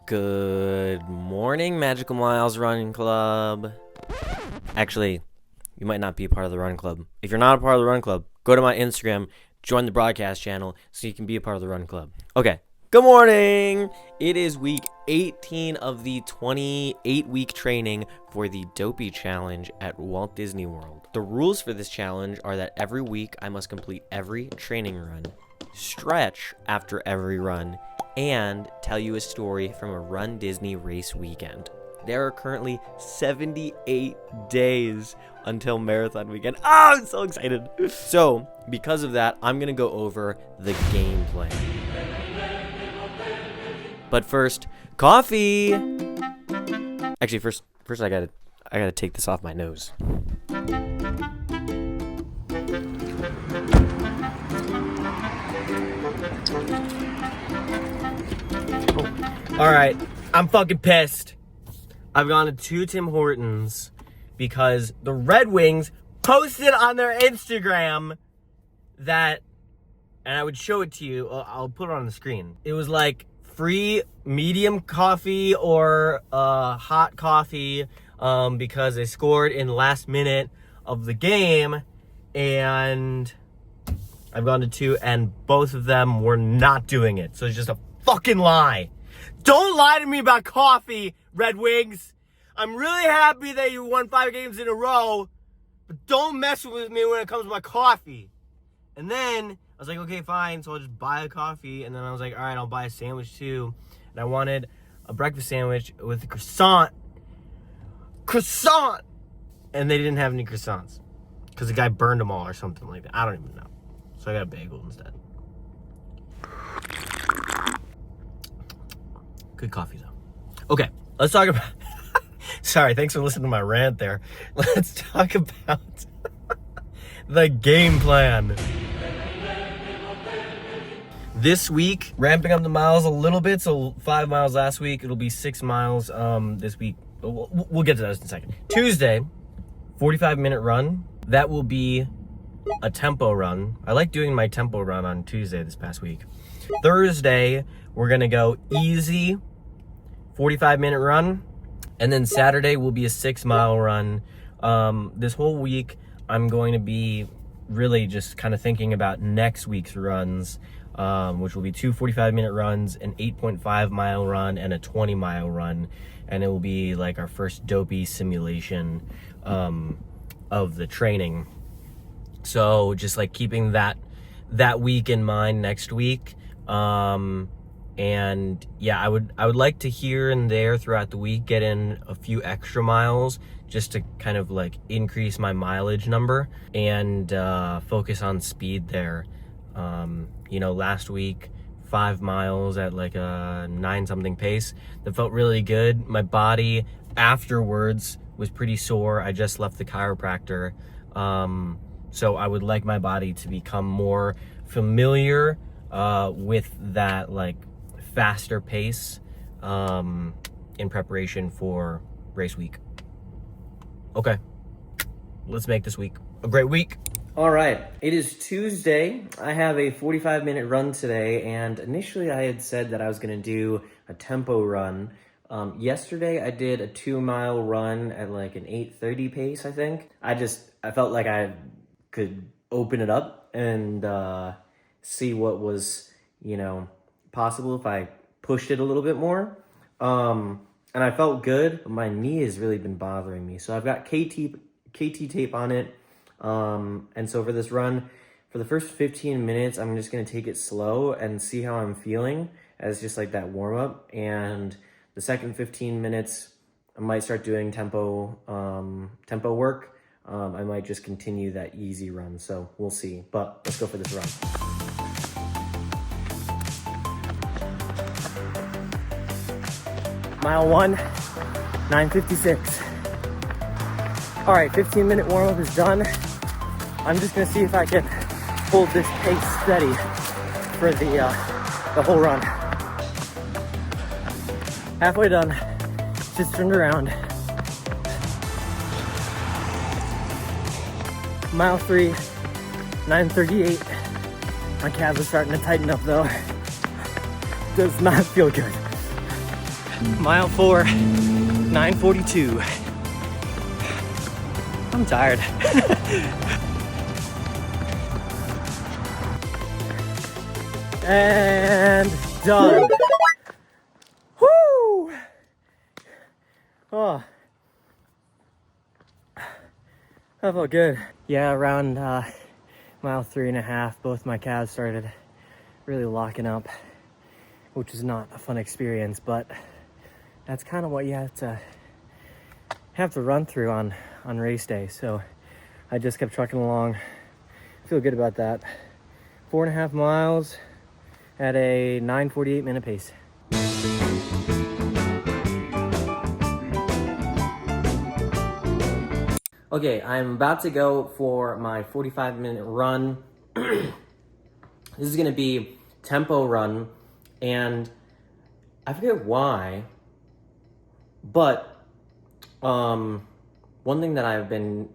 Good morning, Magical Miles Run Club. Actually, you might not be a part of the Run Club. If you're not a part of the Run Club, go to my Instagram, join the broadcast channel so you can be a part of the Run Club. Okay, good morning. It is week 18 of the 28-week training for the Dopey challenge at Walt Disney World. The rules for this challenge are that every week I must complete every training run, stretch after every run, and tell you a story from a runDisney race weekend. There are currently 78 days until marathon weekend. I'm so excited. So, because of that, I'm going to go over the game plan. But first, coffee. Actually, first I gotta take this off my nose. Alright, I'm fucking pissed. I've gone to 2 Tim Hortons because the Red Wings posted on their Instagram that, and I would show it to you, I'll put it on the screen. It was like free medium coffee or hot coffee because they scored in the last minute of the game, and I've gone to 2 and both of them were not doing it. So it's just a fucking lie. Don't lie to me about coffee, Red Wings. I'm really happy that you won 5 games in a row, but don't mess with me when it comes to my coffee. And then I was like, okay, fine. So I'll just buy a coffee. And then I was like, all right, I'll buy a sandwich too. And I wanted a breakfast sandwich with a croissant. Croissant! And they didn't have any croissants because the guy burned them all or something like that. I don't even know. So I got a bagel instead. Good coffee, though. Okay, let's talk about... Sorry, thanks for listening to my rant there. Let's talk about the game plan. This week, ramping up the miles a little bit. So 5 miles last week. It'll be 6 miles this week. We'll get to that in a second. Tuesday, 45-minute run. That will be a tempo run. I like doing my tempo run on Tuesday this past week. Thursday, we're going to go easy, 45-minute run. And then Saturday will be a 6-mile run. This whole week, I'm going to be really just kind of thinking about next week's runs, which will be 2 45-minute runs, an 8.5-mile run, and a 20-mile run. And it will be like our first Dopey simulation of the training. So just like keeping that week in mind next week. And yeah, I would like to here and there throughout the week get in a few extra miles just to kind of like increase my mileage number and focus on speed there. Last week, 5 miles at like a 9-something pace. That felt really good. My body afterwards was pretty sore. I just left the chiropractor. So I would like my body to become more familiar with that like faster pace in preparation for race week. Okay, let's make this week a great week. All right, it is Tuesday. I have a 45-minute run today, and initially I had said that I was going to do a tempo run. Yesterday I did a 2-mile run at like an 8:30 pace, I think. I felt like I could open it up and see what was, possible if I pushed it a little bit more. And I felt good, but my knee has really been bothering me. So I've got KT tape on it. And so for this run, for the first 15 minutes, I'm just going to take it slow and see how I'm feeling as just like that warm up. And the second 15 minutes, I might start doing tempo work. I might just continue that easy run. So we'll see, but let's go for this run. Mile 1, 9:56. All right, 15-minute warm-up is done. I'm just gonna see if I can hold this pace steady for the whole run. Halfway done, just turned around. Mile 3, 9:38. My calves are starting to tighten up though. Does not feel good. Mile 4, 9:42. I'm tired. And done. Woo! Oh, that felt good. Yeah, around mile 3.5, both my calves started really locking up, which is not a fun experience, but that's kind of what you have to run through on race day. So I just kept trucking along. Feel good about that. 4.5 miles at a 9:48 minute pace. Okay, I'm about to go for my 45-minute run. This is gonna be tempo run, and I forget why, but one thing I've been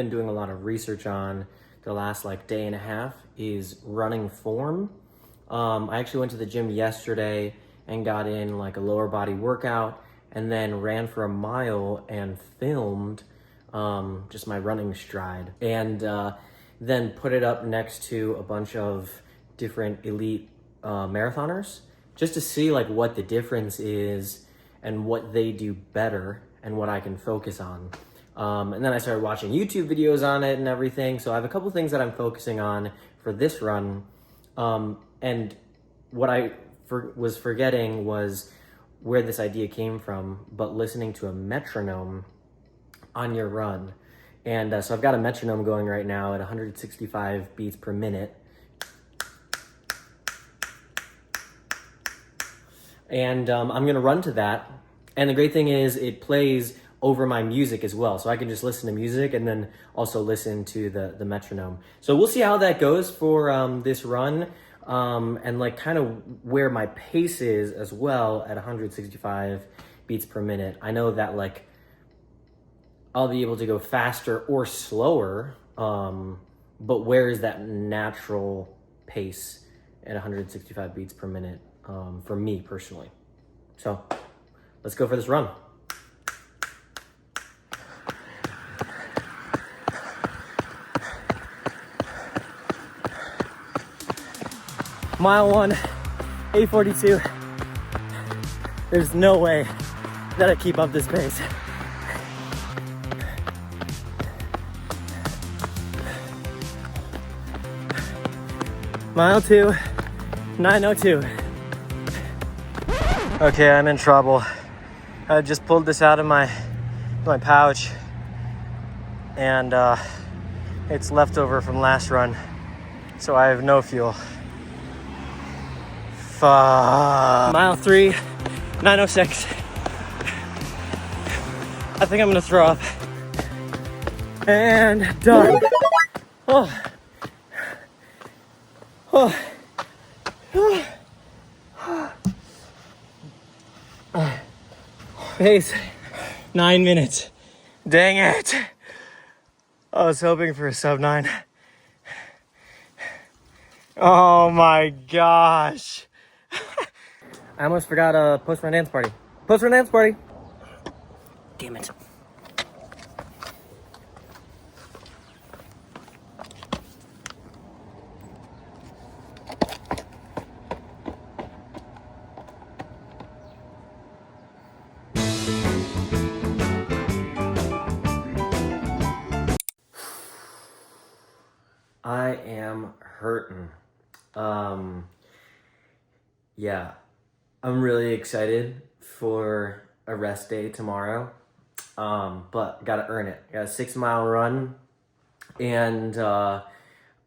doing a lot of research on the last like day and a half is running form. I actually went to the gym yesterday and got in like a lower body workout, and then ran for a mile and filmed just my running stride, and then put it up next to a bunch of different elite marathoners, just to see like what the difference is and what they do better and what I can focus on. And then I started watching YouTube videos on it and everything. So I have a couple things that I'm focusing on for this run. And what I was forgetting was where this idea came from, but listening to a metronome on your run. And so I've got a metronome going right now at 165 beats per minute. And I'm gonna run to that. And the great thing is it plays over my music as well. So I can just listen to music and then also listen to the metronome. So we'll see how that goes for this run, and like kind of where my pace is as well at 165 beats per minute. I know that like I'll be able to go faster or slower, but where is that natural pace at 165 beats per minute for me personally? So let's go for this run. Mile 1, 8:42. There's no way that I keep up this pace. Mile 2, 9:02. Okay, I'm in trouble. I just pulled this out of my pouch, and it's leftover from last run, so I have no fuel. Fuck. Mile 3, 9:06. I think I'm gonna throw up. And done. Oh. Oh. Pace, 9 minutes. Dang it. I was hoping for a sub 9. Oh my gosh. I almost forgot a post-run dance party. Post-run dance party. Damn it. I am hurting. Yeah, I'm really excited for a rest day tomorrow. But gotta earn it. Got a 6-mile run, and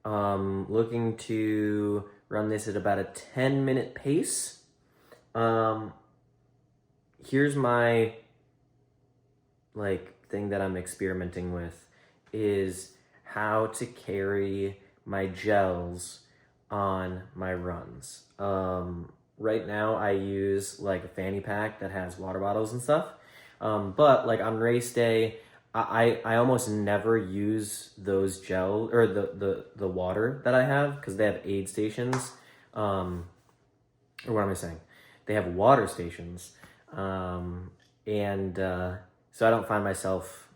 looking to run this at about a 10-minute pace. Here's my thing that I'm experimenting with is how to carry my gels on my runs. Right now I use like a fanny pack that has water bottles and stuff. But like on race day, I almost never use those gel or the water that I have, because they have aid stations. Or what am I saying? They have water stations. And so I don't find myself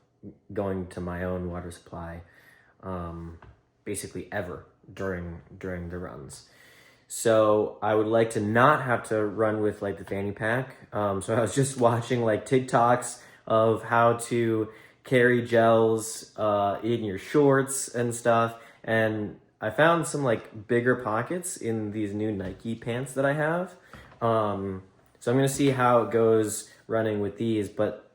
going to my own water supply basically ever during the runs. So I would like to not have to run with like the fanny pack. So I was just watching like TikToks of how to carry gels in your shorts and stuff. And I found some like bigger pockets in these new Nike pants that I have. So I'm gonna see how it goes running with these, but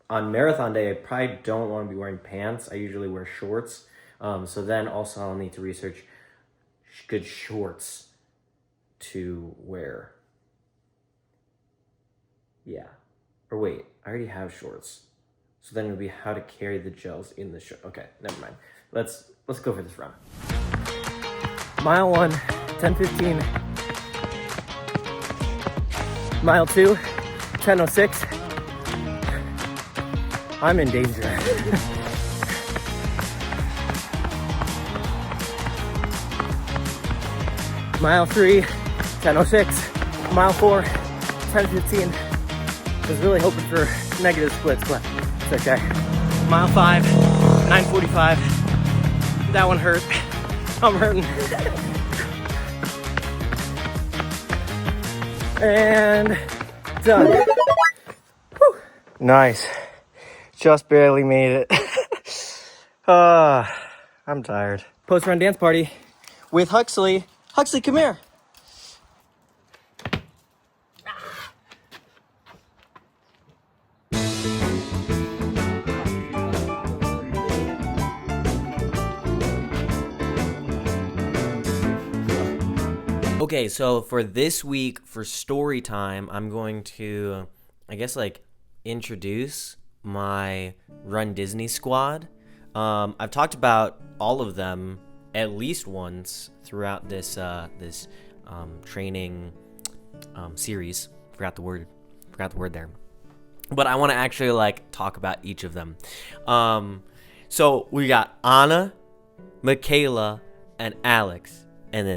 on marathon day, I probably don't want to be wearing pants. I usually wear shorts. So then also I'll need to research good shorts to wear. Yeah. Or wait, I already have shorts. So then it'll be how to carry the gels in the short. Okay, never mind. Let's go for this run. Mile 1, 10:15. Mile 2, 10:06. I'm in danger. Mile 3, 10:06. Mile 4, 10:15. I was really hoping for negative splits, but it's okay. Mile 5, 9:45. That one hurt. I'm hurting. And done. Whew. Nice. Just barely made it. I'm tired. Post-run dance party with Huxley. Huxley, come here. Okay, so for this week, for story time, I'm going to, I guess, like, introduce my runDisney squad. I've talked about all of them at least once throughout this training series. Forgot the word there. But I want to actually like talk about each of them. So we got Anna, Michaela, and Alex, and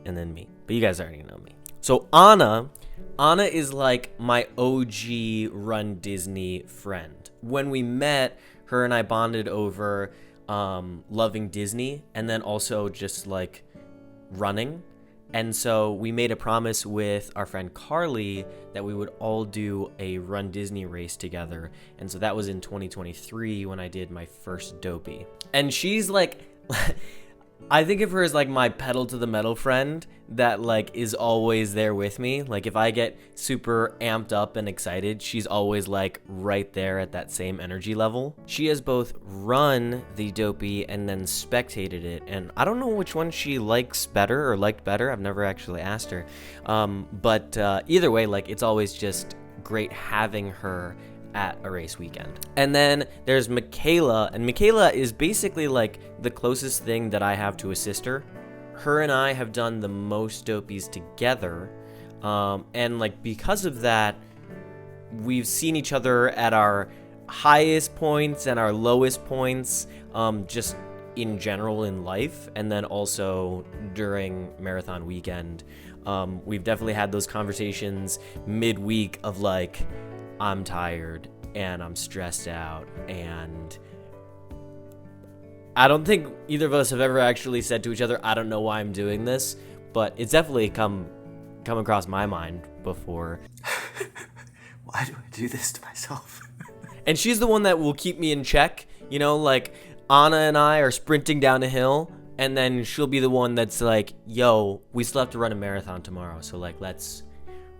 then me. But you guys already know me. So Anna is like my OG runDisney friend. When we met, her and I bonded over loving Disney and then also just like running. And so we made a promise with our friend Carly that we would all do a runDisney race together. And so that was in 2023 when I did my first Dopey. And she's like, I think of her as like my pedal to the metal friend that like is always there with me. Like if I get super amped up and excited, she's always like right there at that same energy level. She has both run the Dopey and then spectated it, and I don't know which one she likes better or liked better. I've never actually asked her. But either way, like it's always just great having her at a race weekend. And then there's Michaela, and Michaela is basically like the closest thing that I have to a sister. Her and I have done the most Dopies together, and like because of that, we've seen each other at our highest points and our lowest points, just in general in life, and then also during marathon weekend. We've definitely had those conversations midweek of like, I'm tired and I'm stressed out, and I don't think either of us have ever actually said to each other, I don't know why I'm doing this, but it's definitely come across my mind before. Why do I do this to myself? And she's the one that will keep me in check, you know, like Anna and I are sprinting down a hill, and then she'll be the one that's like, yo, we still have to run a marathon tomorrow, so like let's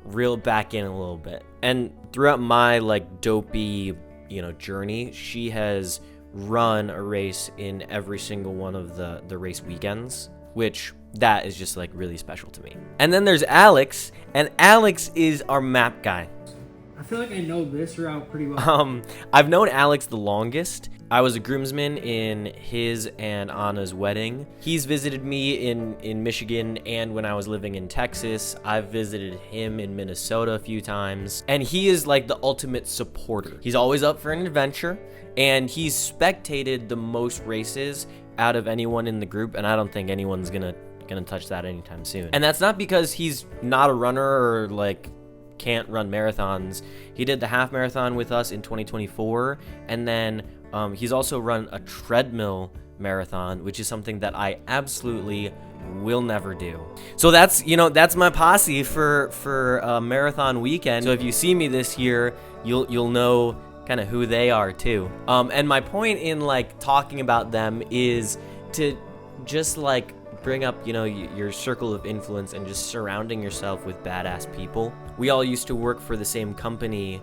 reel back in a little bit. And throughout my like Dopey, you know, journey, she has run a race in every single one of the race weekends, which that is just like really special to me. And then there's Alex, and Alex is our map guy. I feel like I know this route pretty well. I've known Alex the longest. I was a groomsman in his and Anna's wedding. He's visited me in Michigan, and when I was living in Texas, I've visited him in Minnesota a few times. And he is like the ultimate supporter. He's always up for an adventure, and he's spectated the most races out of anyone in the group, and I don't think anyone's gonna touch that anytime soon. And that's not because he's not a runner or like can't run marathons. He did the half marathon with us in 2024, and then he's also run a treadmill marathon, which is something that I absolutely will never do. So that's my posse for marathon weekend. So if you see me this year, you'll know kind of who they are too. And my point in like talking about them is to just like bring up, your circle of influence and just surrounding yourself with badass people. We all used to work for the same company,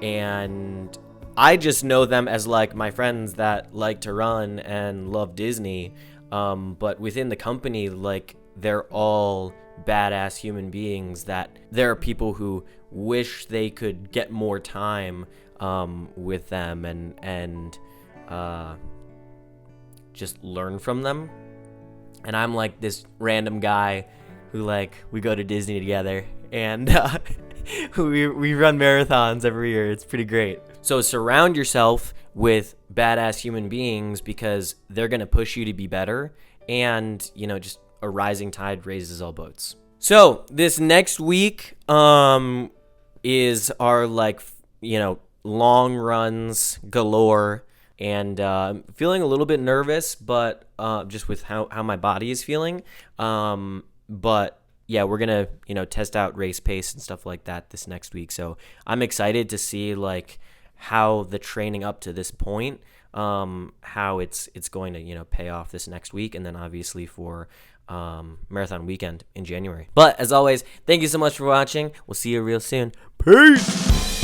and I just know them as like my friends that like to run and love Disney. But within the company, like, they're all badass human beings that there are people who wish they could get more time with them and just learn from them. And I'm like this random guy who, like, we go to Disney together and we run marathons every year. It's pretty great. So surround yourself with badass human beings because they're going to push you to be better. And, just a rising tide raises all boats. So this next week is our, like, long runs galore. And I'm feeling a little bit nervous, but just with how my body is feeling. But yeah, we're going to, test out race pace and stuff like that this next week. So I'm excited to see like how the training up to this point, how it's going to, pay off this next week. And then obviously for marathon weekend in January. But as always, thank you so much for watching. We'll see you real soon. Peace.